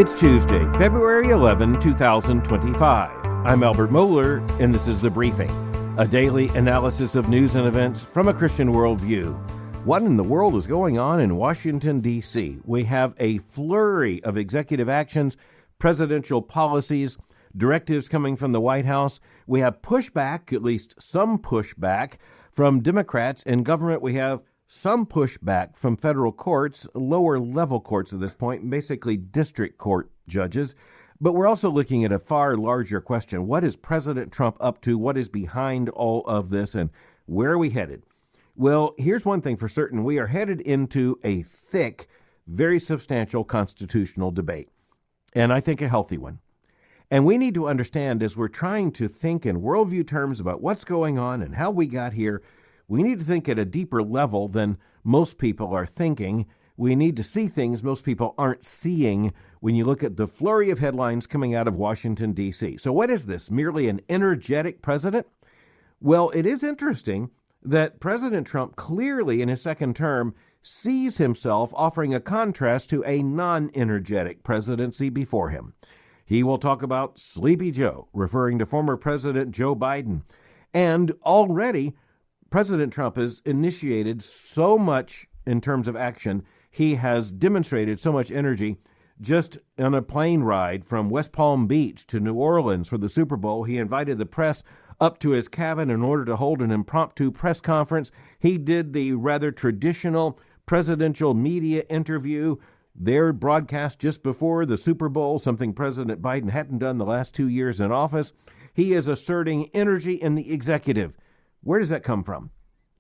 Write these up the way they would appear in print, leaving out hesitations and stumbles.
It's Tuesday, February 11, 2025. I'm Albert Mohler, and this is The Briefing, a daily analysis of news and events from a Christian worldview. What in the world is going on in Washington, D.C.? We have a flurry of executive actions, presidential policies, directives coming from the White House. We have pushback, at least some pushback, from Democrats in government. We have some pushback from federal courts, lower level courts at this point, basically district court judges. But we're also looking at a far larger question. What is President Trump up to? What is behind all of this? And where are we headed? Well, here's one thing for certain. We are headed into a thick, very substantial constitutional debate, and I think a healthy one. And we need to understand, as we're trying to think in worldview terms about what's going on and how we got here, we need to think at a deeper level than most people are thinking. We need to see things most people aren't seeing when you look at the flurry of headlines coming out of Washington, D.C. So what is this? Merely an energetic president? Well, it is interesting that President Trump clearly in his second term sees himself offering a contrast to a non-energetic presidency before him. He will talk about Sleepy Joe, referring to former President Joe Biden. And already, President Trump has initiated so much in terms of action. He has demonstrated so much energy. Just on a plane ride from West Palm Beach to New Orleans for the Super Bowl, he invited the press up to his cabin in order to hold an impromptu press conference. He did the rather traditional presidential media interview, their broadcast just before the Super Bowl, something President Biden hadn't done the last 2 years in office. He is asserting energy in the executive. Where does that come from?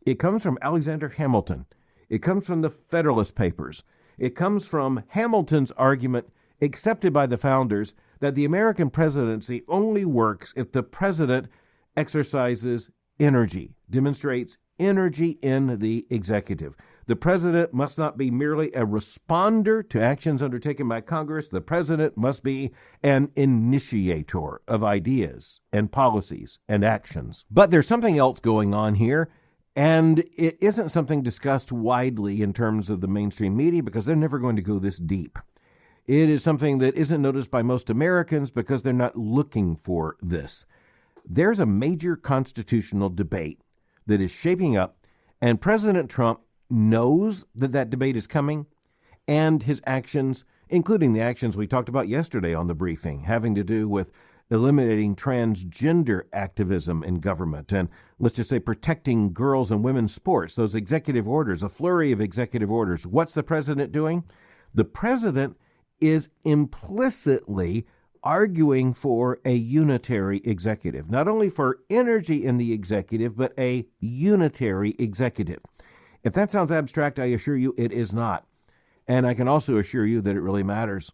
It comes from Alexander Hamilton. It comes from the Federalist Papers. It comes from Hamilton's argument, accepted by the founders, that the American presidency only works if the president exercises energy, demonstrates energy in the executive. The president must not be merely a responder to actions undertaken by Congress. The president must be an initiator of ideas and policies and actions. But there's something else going on here, and it isn't something discussed widely in terms of the mainstream media because they're never going to go this deep. It is something that isn't noticed by most Americans because they're not looking for this. There's a major constitutional debate that is shaping up, and President Trump knows that that debate is coming, and his actions, including the actions we talked about yesterday on the briefing, having to do with eliminating transgender activism in government, and let's just say protecting girls and women's sports, those executive orders, a flurry of executive orders. What's the president doing? The president is implicitly arguing for a unitary executive, not only for energy in the executive, but a unitary executive. If that sounds abstract, I assure you it is not. And I can also assure you that it really matters.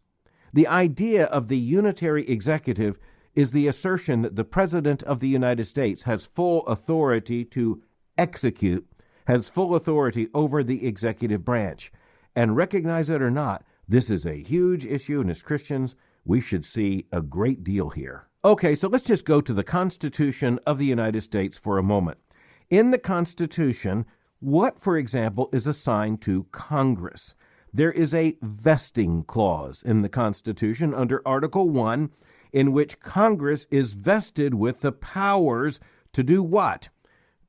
The idea of the unitary executive is the assertion that the President of the United States has full authority to execute, has full authority over the executive branch. And recognize it or not, this is a huge issue, and as Christians, we should see a great deal here. Okay, so let's just go to the Constitution of the United States for a moment. In the Constitution, what, for example, is assigned to Congress? There is a vesting clause in the Constitution under Article 1 in which Congress is vested with the powers to do what?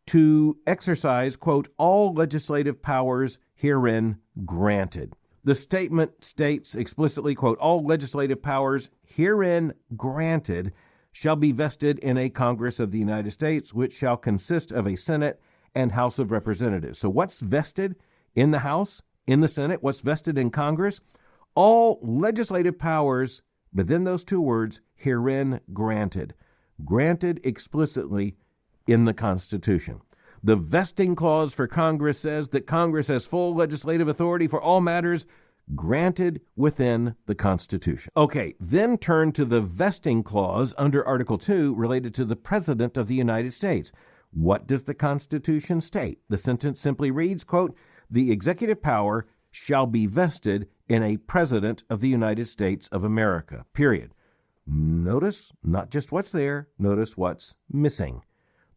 To exercise, quote, all legislative powers herein granted. The statement states explicitly, quote, all legislative powers herein granted shall be vested in a Congress of the United States, which shall consist of a Senate and House of Representatives. So what's vested in the House, in the Senate? What's vested in Congress? All legislative powers, but then those two words, herein granted. Granted explicitly in the Constitution. The vesting clause for Congress says that Congress has full legislative authority for all matters granted within the Constitution. Okay, then turn to the vesting clause under Article 2 related to the President of the United States. What does the Constitution state? The sentence simply reads, quote, the executive power shall be vested in a President of the United States of America, period. Notice not just what's there, notice what's missing.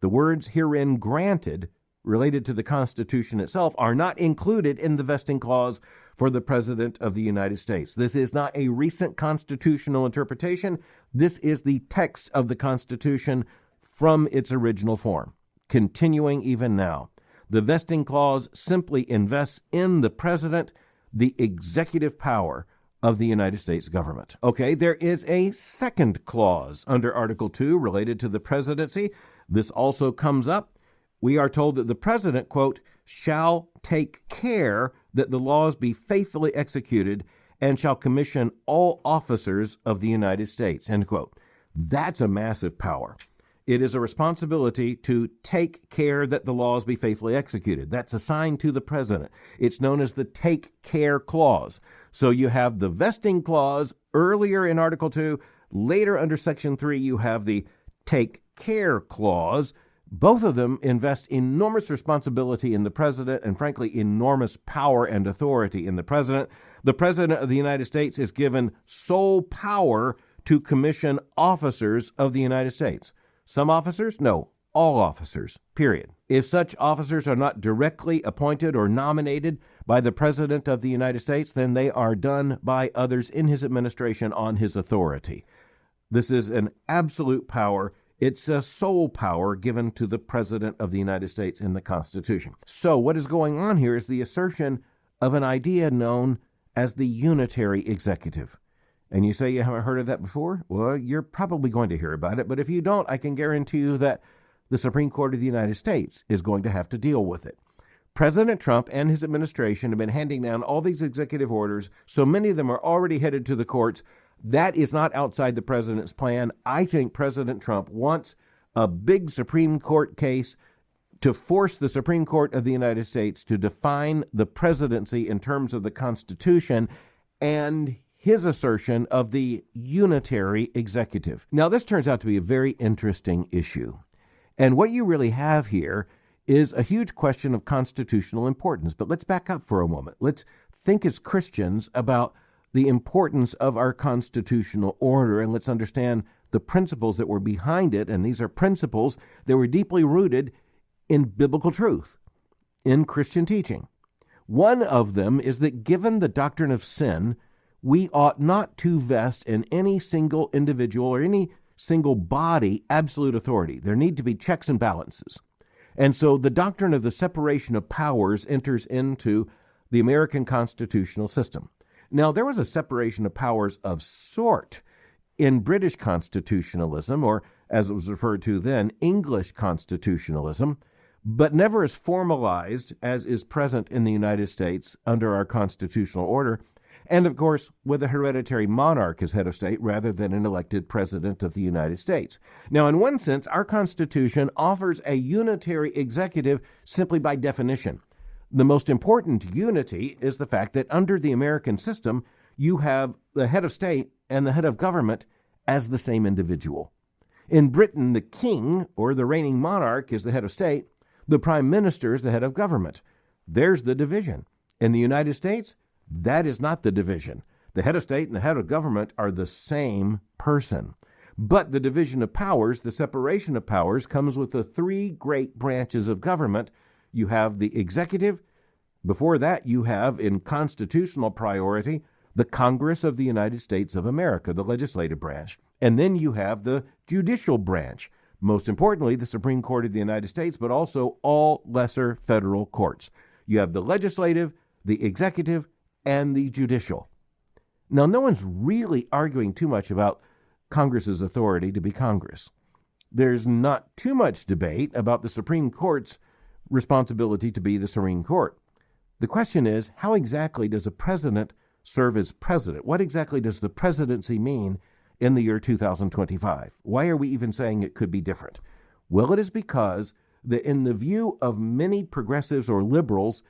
The words herein granted related to the Constitution itself are not included in the vesting clause for the President of the United States. This is not a recent constitutional interpretation. This is the text of the Constitution from its original form, continuing even now. The vesting clause simply invests in the President the executive power of the United States government. Okay, there is a second clause under Article 2 related to the presidency. This also comes up. We are told that the President, quote, shall take care that the laws be faithfully executed and shall commission all officers of the United States, end quote. That's a massive power. It is a responsibility to take care that the laws be faithfully executed. That's assigned to the President. It's known as the Take Care Clause. So you have the vesting clause earlier in Article 2. Later under Section 3, you have the Take Care Clause. Both of them invest enormous responsibility in the President and, frankly, enormous power and authority in the President. The President of the United States is given sole power to commission officers of the United States. Some officers? No, all officers, period. If such officers are not directly appointed or nominated by the President of the United States, then they are done by others in his administration on his authority. This is an absolute power. It's a sole power given to the President of the United States in the Constitution. So what is going on here is the assertion of an idea known as the Unitary Executive. And you say you haven't heard of that before? Well, you're probably going to hear about it. But if you don't, I can guarantee you that the Supreme Court of the United States is going to have to deal with it. President Trump and his administration have been handing down all these executive orders. So many of them are already headed to the courts. That is not outside the president's plan. I think President Trump wants a big Supreme Court case to force the Supreme Court of the United States to define the presidency in terms of the Constitution and his assertion of the unitary executive. Now, this turns out to be a very interesting issue. And what you really have here is a huge question of constitutional importance. But let's back up for a moment. Let's think as Christians about the importance of our constitutional order, and let's understand the principles that were behind it. And these are principles that were deeply rooted in biblical truth, in Christian teaching. One of them is that given the doctrine of sin, we ought not to vest in any single individual or any single body absolute authority. There need to be checks and balances. And so the doctrine of the separation of powers enters into the American constitutional system. Now, there was a separation of powers of sort in British constitutionalism, or as it was referred to then, English constitutionalism, but never as formalized as is present in the United States under our constitutional order. And, of course, with a hereditary monarch as head of state rather than an elected president of the United States. Now, in one sense, our Constitution offers a unitary executive simply by definition. The most important unity is the fact that under the American system, you have the head of state and the head of government as the same individual. In Britain, the king, or the reigning monarch, is the head of state. The prime minister is the head of government. There's the division. In the United States, that is not the division. The head of state and the head of government are the same person. But the division of powers, the separation of powers, comes with the three great branches of government. You have the executive. Before that, you have, in constitutional priority, the Congress of the United States of America, the legislative branch. And then you have the judicial branch. Most importantly, the Supreme Court of the United States, but also all lesser federal courts. You have the legislative, the executive, and the judicial. Now, no one's really arguing too much about Congress's authority to be Congress. There's not too much debate about the Supreme Court's responsibility to be the Supreme Court. The question is, how exactly does a president serve as president? What exactly does the presidency mean in the year 2025? Why are we even saying it could be different? Well, it is because that in the view of many progressives or liberals,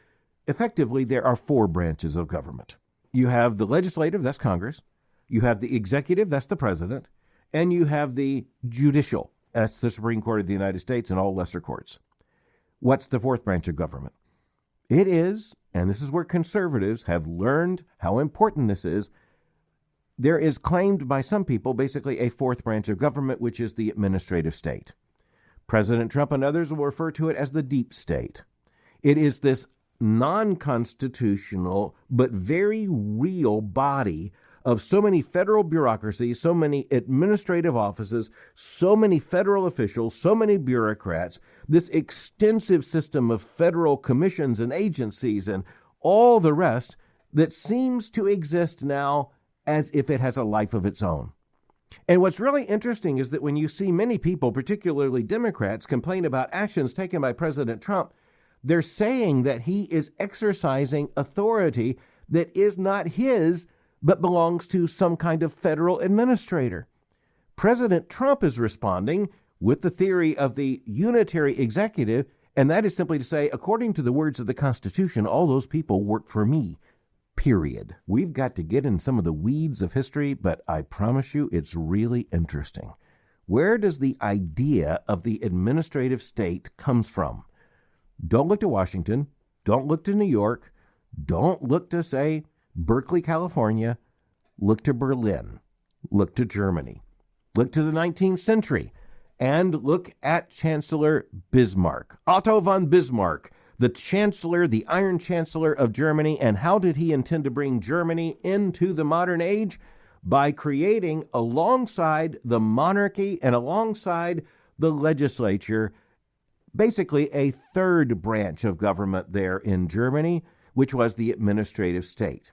effectively, there are four branches of government. You have the legislative, that's Congress. You have the executive, that's the president. And you have the judicial, that's the Supreme Court of the United States and all lesser courts. What's the fourth branch of government? It is, and this is where conservatives have learned how important this is, there is claimed by some people basically a fourth branch of government, which is the administrative state. President Trump and others will refer to it as the deep state. It is this non-constitutional but very real body of so many federal bureaucracies, so many administrative offices, so many federal officials, so many bureaucrats, this extensive system of federal commissions and agencies and all the rest that seems to exist now as if it has a life of its own. And what's really interesting is that when you see many people, particularly Democrats, complain about actions taken by President Trump, they're saying that he is exercising authority that is not his, but belongs to some kind of federal administrator. President Trump is responding with the theory of the unitary executive, and that is simply to say, according to the words of the Constitution, all those people work for me, period. We've got to get in some of the weeds of history, but I promise you it's really interesting. Where does the idea of the administrative state comes from? Don't look to Washington. Don't look to New York. Don't look to, say, Berkeley, California. Look to Berlin. Look to Germany. Look to the 19th century. And look at Chancellor Bismarck, Otto von Bismarck, the Chancellor, the Iron Chancellor of Germany. And how did he intend to bring Germany into the modern age? By creating, alongside the monarchy and alongside the legislature, basically a third branch of government there in Germany, which was the administrative state.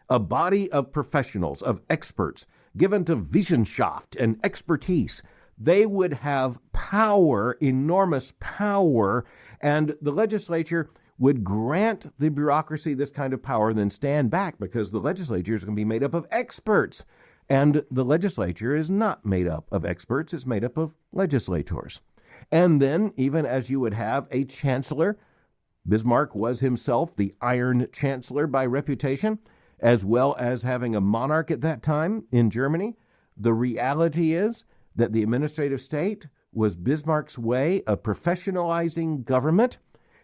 A body of professionals, of experts, given to Wissenschaft and expertise. They would have power, enormous power, and the legislature would grant the bureaucracy this kind of power, then stand back because the legislature is going to be made up of experts. And the legislature is not made up of experts, it's made up of legislators. And then, even as you would have a chancellor, Bismarck was himself the Iron Chancellor by reputation, as well as having a monarch at that time in Germany. The reality is that the administrative state was Bismarck's way of professionalizing government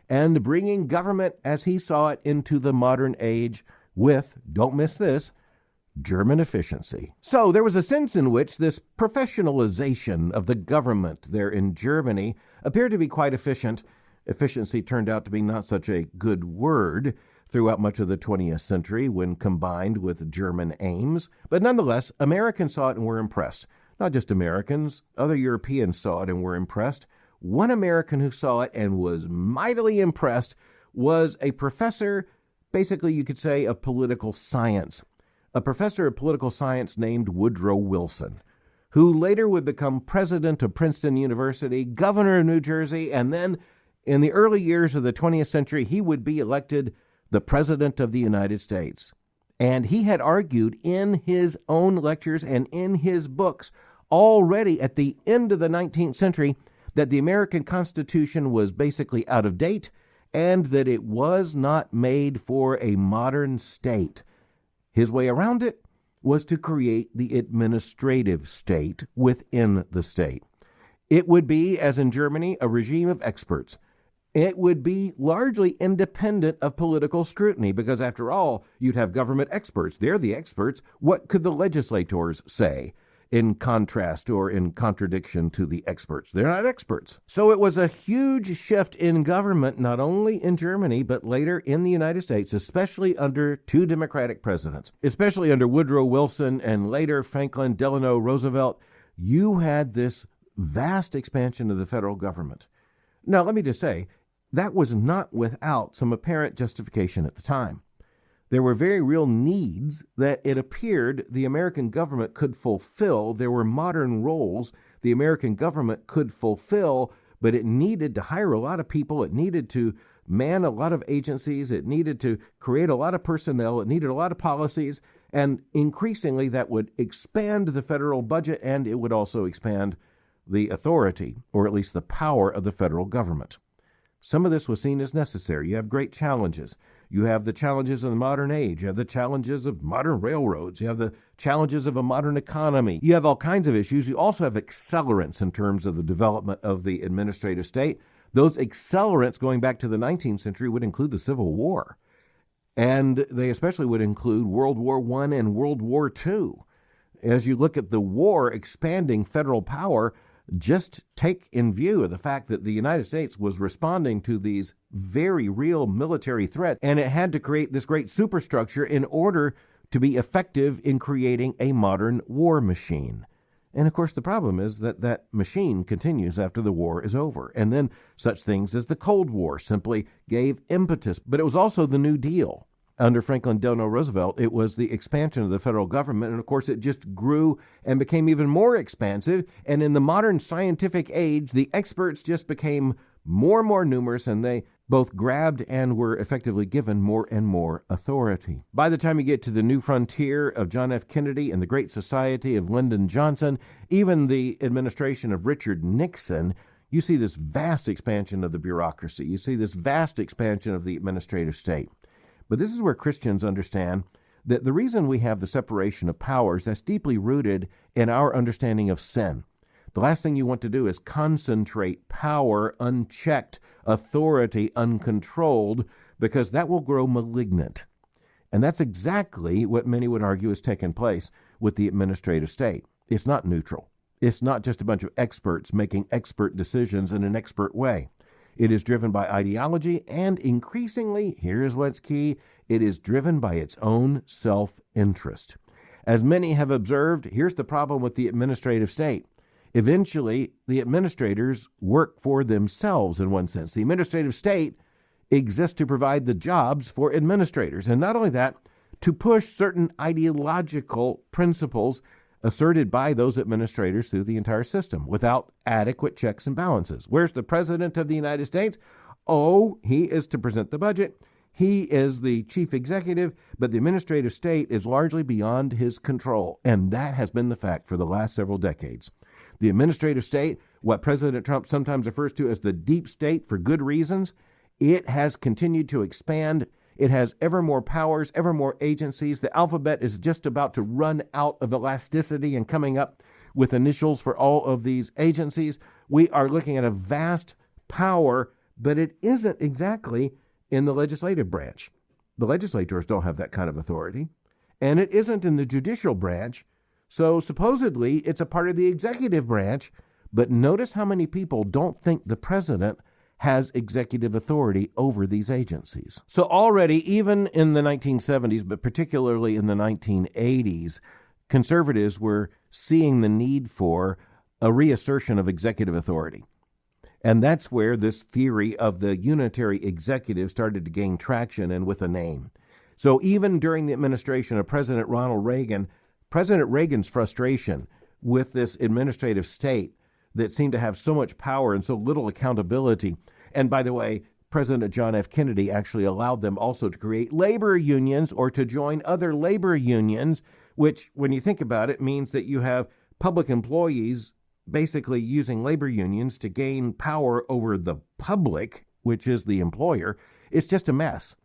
and bringing government as he saw it into the modern age with, don't miss this, German efficiency. So there was a sense in which this professionalization of the government there in Germany appeared to be quite efficient. Efficiency turned out to be not such a good word throughout much of the 20th century when combined with German aims. But nonetheless, Americans saw it and were impressed. Not just Americans, other Europeans saw it and were impressed. One American who saw it and was mightily impressed was a professor, basically you could say, of political science. A professor of political science named Woodrow Wilson, who later would become president of Princeton University, governor of New Jersey, and then in the early years of the 20th century, he would be elected the president of the United States. And he had argued in his own lectures and in his books already at the end of the 19th century that the American Constitution was basically out of date and that it was not made for a modern state. His way around it was to create the administrative state within the state. It would be, as in Germany, a regime of experts. It would be largely independent of political scrutiny because, after all, you'd have government experts. They're the experts. What could the legislators say in contrast or in contradiction to the experts? They're not experts. So it was a huge shift in government, not only in Germany, but later in the United States, especially under two Democratic presidents, especially under Woodrow Wilson and later Franklin Delano Roosevelt. You had this vast expansion of the federal government. Now, let me just say, that was not without some apparent justification at the time. There were very real needs that it appeared the American government could fulfill. There were modern roles the American government could fulfill, but it needed to hire a lot of people. It needed to man a lot of agencies. It needed to create a lot of personnel. It needed a lot of policies. And increasingly, that would expand the federal budget, and it would also expand the authority, or at least the power of the federal government. Some of this was seen as necessary. You have great challenges. You have the challenges of the modern age. You have the challenges of modern railroads. You have the challenges of a modern economy. You have all kinds of issues. You also have accelerants in terms of the development of the administrative state. Those accelerants going back to the 19th century would include the Civil War. And they especially would include World War I and World War II. As you look at the war expanding federal power, just take in view of the fact that the United States was responding to these very real military threats, and it had to create this great superstructure in order to be effective in creating a modern war machine. And of course, the problem is that that machine continues after the war is over. And then such things as the Cold War simply gave impetus. But it was also the New Deal. Under Franklin Delano Roosevelt, it was the expansion of the federal government. And of course, it just grew and became even more expansive. And in the modern scientific age, the experts just became more and more numerous, and they both grabbed and were effectively given more and more authority. By the time you get to the New Frontier of John F. Kennedy and the Great Society of Lyndon Johnson, even the administration of Richard Nixon, you see this vast expansion of the bureaucracy. You see this vast expansion of the administrative state. But this is where Christians understand that the reason we have the separation of powers, that's deeply rooted in our understanding of sin. The last thing you want to do is concentrate power unchecked, authority uncontrolled, because that will grow malignant. And that's exactly what many would argue has taken place with the administrative state. It's not neutral. It's not just a bunch of experts making expert decisions in an expert way. It is driven by ideology, and increasingly, here's what's key, it is driven by its own self-interest. As many have observed, here's the problem with the administrative state. Eventually, the administrators work for themselves in one sense. The administrative state exists to provide the jobs for administrators. And not only that, to push certain ideological principles asserted by those administrators through the entire system without adequate checks and balances. Where's the President of the United States? Oh, he is to present the budget. He is the chief executive, but the administrative state is largely beyond his control. And that has been the fact for the last several decades. The administrative state, what President Trump sometimes refers to as the deep state for good reasons, it has continued to expand. It has ever more powers, ever more agencies. The alphabet is just about to run out of elasticity and coming up with initials for all of these agencies. We are looking at a vast power, but it isn't exactly in the legislative branch. The legislators don't have that kind of authority, and it isn't in the judicial branch. So supposedly it's a part of the executive branch, but notice how many people don't think the president has executive authority over these agencies. So already, even in the 1970s, but particularly in the 1980s, conservatives were seeing the need for a reassertion of executive authority. And that's where this theory of the unitary executive started to gain traction, and with a name. So even during the administration of President Ronald Reagan, President Reagan's frustration with this administrative state that seemed to have so much power and so little accountability. And by the way, President John F. Kennedy actually allowed them also to create labor unions or to join other labor unions, which, when you think about it, means that you have public employees basically using labor unions to gain power over the public, which is the employer. It's just a mess.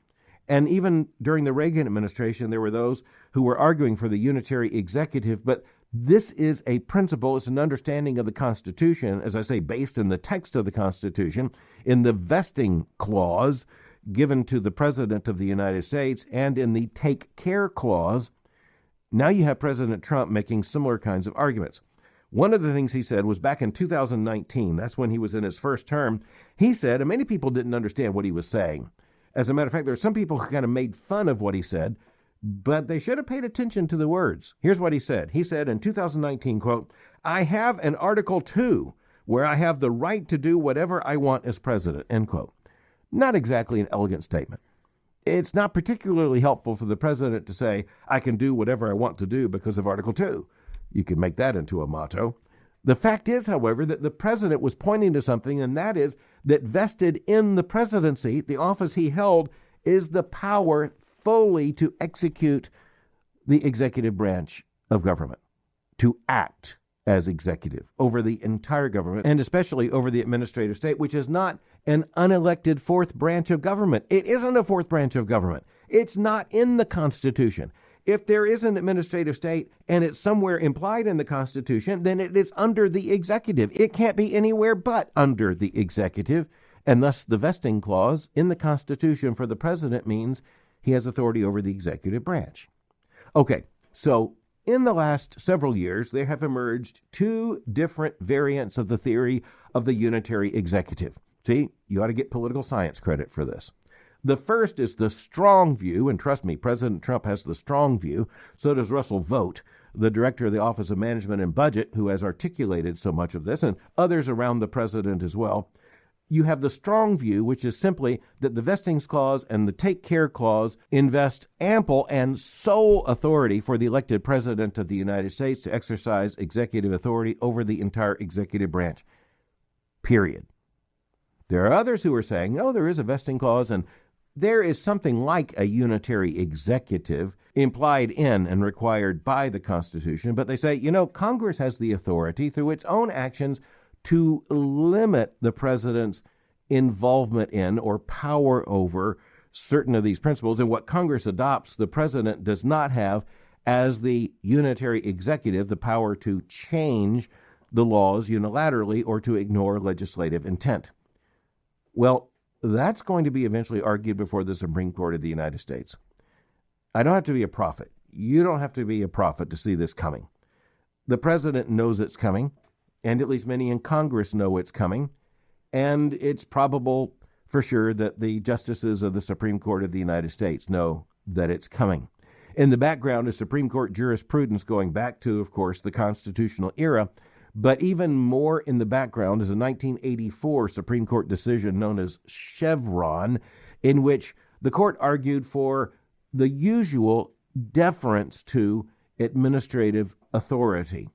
And even during the Reagan administration, there were those who were arguing for the unitary executive. But this is a principle, it's an understanding of the Constitution, as I say, based in the text of the Constitution, in the vesting clause given to the President of the United States, and in the take care clause. Now you have President Trump making similar kinds of arguments. One of the things he said was back in 2019, that's when he was in his first term, he said, and many people didn't understand what he was saying. As a matter of fact, there are some people who kind of made fun of what he said, but they should have paid attention to the words. Here's what he said. He said in 2019, quote, "I have an Article 2 where I have the right to do whatever I want as president," end quote. Not exactly an elegant statement. It's not particularly helpful for the president to say, I can do whatever I want to do because of Article 2. You can make that into a motto. The fact is, however, that the president was pointing to something, and that is that vested in the presidency, the office he held, is the power fully to execute the executive branch of government, to act as executive over the entire government, and especially over the administrative state, which is not an unelected fourth branch of government. It isn't a fourth branch of government. It's not in the Constitution. If there is an administrative state and it's somewhere implied in the Constitution, then it is under the executive. It can't be anywhere but under the executive, and thus the vesting clause in the Constitution for the president means he has authority over the executive branch. Okay, so in the last several years, there have emerged two different variants of the theory of the unitary executive. See, you ought to get political science credit for this. The first is the strong view, and trust me, President Trump has the strong view. So does Russell Vought, the director of the Office of Management and Budget, who has articulated so much of this, and others around the president as well. You have the strong view, which is simply that the vestings clause and the take care clause invest ample and sole authority for the elected president of the United States to exercise executive authority over the entire executive branch. Period. There are others who are saying, no, there is a vesting clause and there is something like a unitary executive implied in and required by the Constitution, but they say, Congress has the authority through its own actions to limit the president's involvement in or power over certain of these principles. And what Congress adopts, the president does not have, as the unitary executive, the power to change the laws unilaterally or to ignore legislative intent. Well, that's going to be eventually argued before the Supreme Court of the United States. I don't have to be a prophet. You don't have to be a prophet to see this coming. The president knows it's coming, and at least many in Congress know it's coming, and it's probable for sure that the justices of the Supreme Court of the United States know that it's coming. In the background is Supreme Court jurisprudence going back to, of course, the constitutional era, but even more in the background is a 1984 Supreme Court decision known as Chevron, in which the court argued for the usual deference to administrative authority.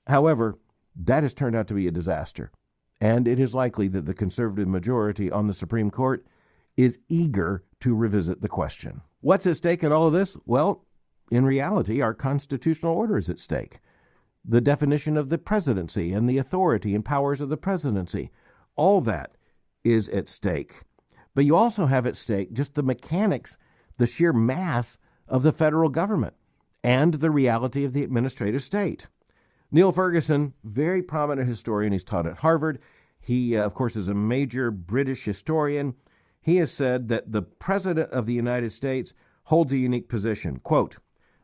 However, that has turned out to be a disaster, and it is likely that the conservative majority on the Supreme Court is eager to revisit the question. What's at stake in all of this? Well, in reality, our constitutional order is at stake. The definition of the presidency and the authority and powers of the presidency, all that is at stake. But you also have at stake just the mechanics, the sheer mass of the federal government and the reality of the administrative state. Neil Ferguson, very prominent historian. He's taught at Harvard. He, of course, is a major British historian. He has said that the President of the United States holds a unique position. Quote,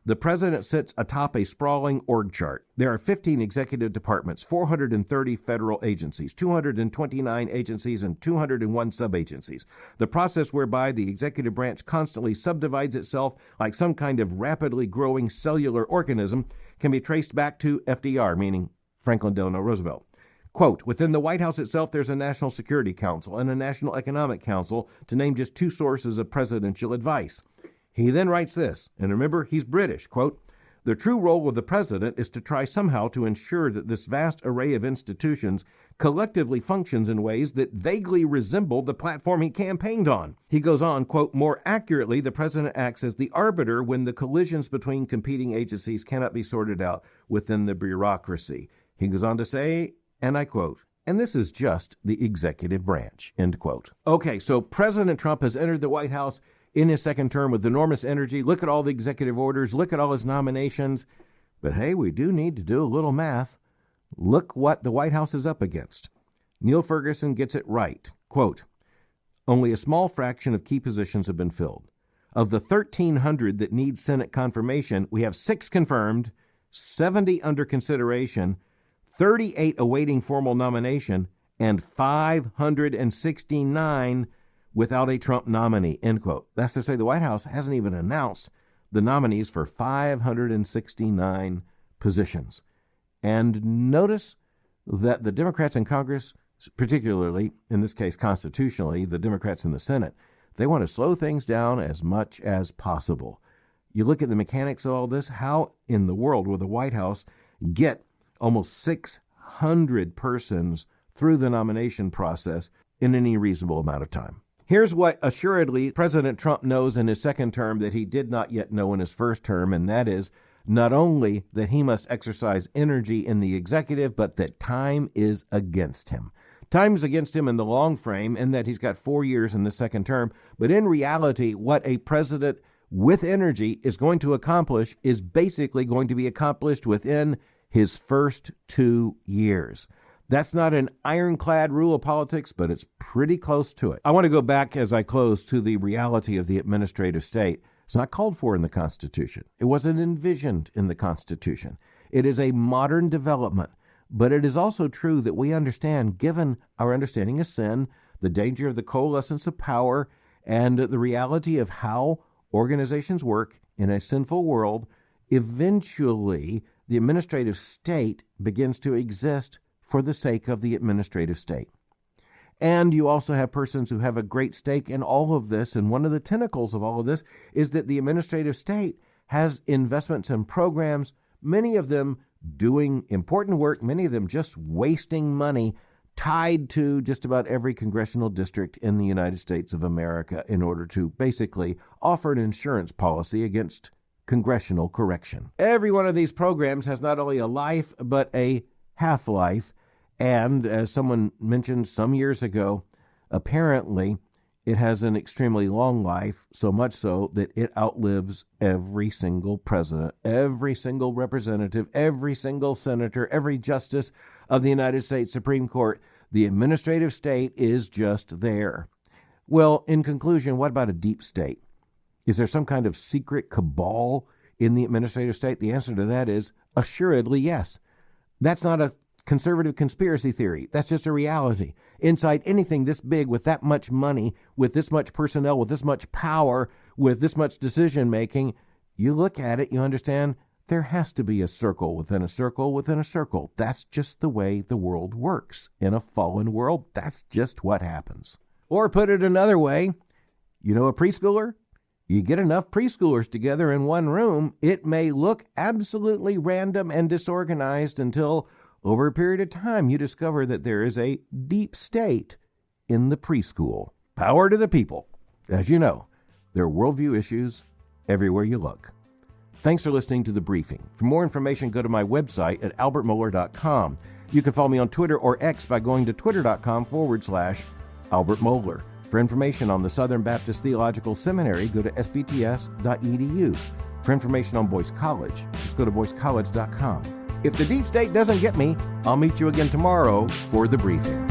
"The President sits atop a sprawling org chart. There are 15 executive departments, 430 federal agencies, 229 agencies, and 201 sub-agencies. The process whereby the executive branch constantly subdivides itself like some kind of rapidly growing cellular organism can be traced back to FDR, meaning Franklin Delano Roosevelt. Quote, within the White House itself, there's a National Security Council and a National Economic Council, to name just two sources of presidential advice." He then writes this, and remember, he's British, quote, "The true role of the president is to try somehow to ensure that this vast array of institutions collectively functions in ways that vaguely resemble the platform he campaigned on." He goes on, quote, "More accurately, the president acts as the arbiter when the collisions between competing agencies cannot be sorted out within the bureaucracy." He goes on to say, and I quote, "And this is just the executive branch," end quote. Okay, so President Trump has entered the White House in his second term with enormous energy. Look at all the executive orders. Look at all his nominations. But hey, we do need to do a little math. Look what the White House is up against. Neil Ferguson gets it right. Quote, "Only a small fraction of key positions have been filled. Of the 1,300 that need Senate confirmation, we have 6 confirmed, 70 under consideration, 38 awaiting formal nomination, and 569 without a Trump nominee," end quote. That's to say the White House hasn't even announced the nominees for 569 positions. And notice that the Democrats in Congress, particularly, in this case constitutionally, the Democrats in the Senate, they want to slow things down as much as possible. You look at the mechanics of all this, how in the world will the White House get almost 600 persons through the nomination process in any reasonable amount of time? Here's what assuredly President Trump knows in his second term that he did not yet know in his first term, and that is not only that he must exercise energy in the executive, but that time is against him. Time's against him in the long frame, in that he's got 4 years in the second term. But in reality, what a president with energy is going to accomplish is basically going to be accomplished within his first 2 years. That's not an ironclad rule of politics, but it's pretty close to it. I want to go back as I close to the reality of the administrative state. It's not called for in the Constitution. It wasn't envisioned in the Constitution. It is a modern development. But it is also true that we understand, given our understanding of sin, the danger of the coalescence of power, and the reality of how organizations work in a sinful world, eventually the administrative state begins to exist for the sake of the administrative state. And you also have persons who have a great stake in all of this, and one of the tentacles of all of this is that the administrative state has investments and programs, many of them doing important work, many of them just wasting money, tied to just about every congressional district in the United States of America in order to basically offer an insurance policy against congressional correction. Every one of these programs has not only a life, but a half-life. And as someone mentioned some years ago, apparently it has an extremely long life, so much so that it outlives every single president, every single representative, every single senator, every justice of the United States Supreme Court. The administrative state is just there. Well, in conclusion, what about a deep state? Is there some kind of secret cabal in the administrative state? The answer to that is assuredly yes. That's not a conservative conspiracy theory. That's just a reality. Inside anything this big, with that much money, with this much personnel, with this much power, with this much decision making, you look at it, you understand there has to be a circle within a circle within a circle. That's just the way the world works. In a fallen world, that's just what happens. Or put it another way, you know a preschooler? You get enough preschoolers together in one room, it may look absolutely random and disorganized until over a period of time, you discover that there is a deep state in the preschool. Power to the people. As you know, there are worldview issues everywhere you look. Thanks for listening to The Briefing. For more information, go to my website at albertmohler.com. You can follow me on Twitter or X by going to twitter.com/Albert Mohler. For information on the Southern Baptist Theological Seminary, go to sbts.edu. For information on Boyce College, just go to boycecollege.com. If the deep state doesn't get me, I'll meet you again tomorrow for The Briefing.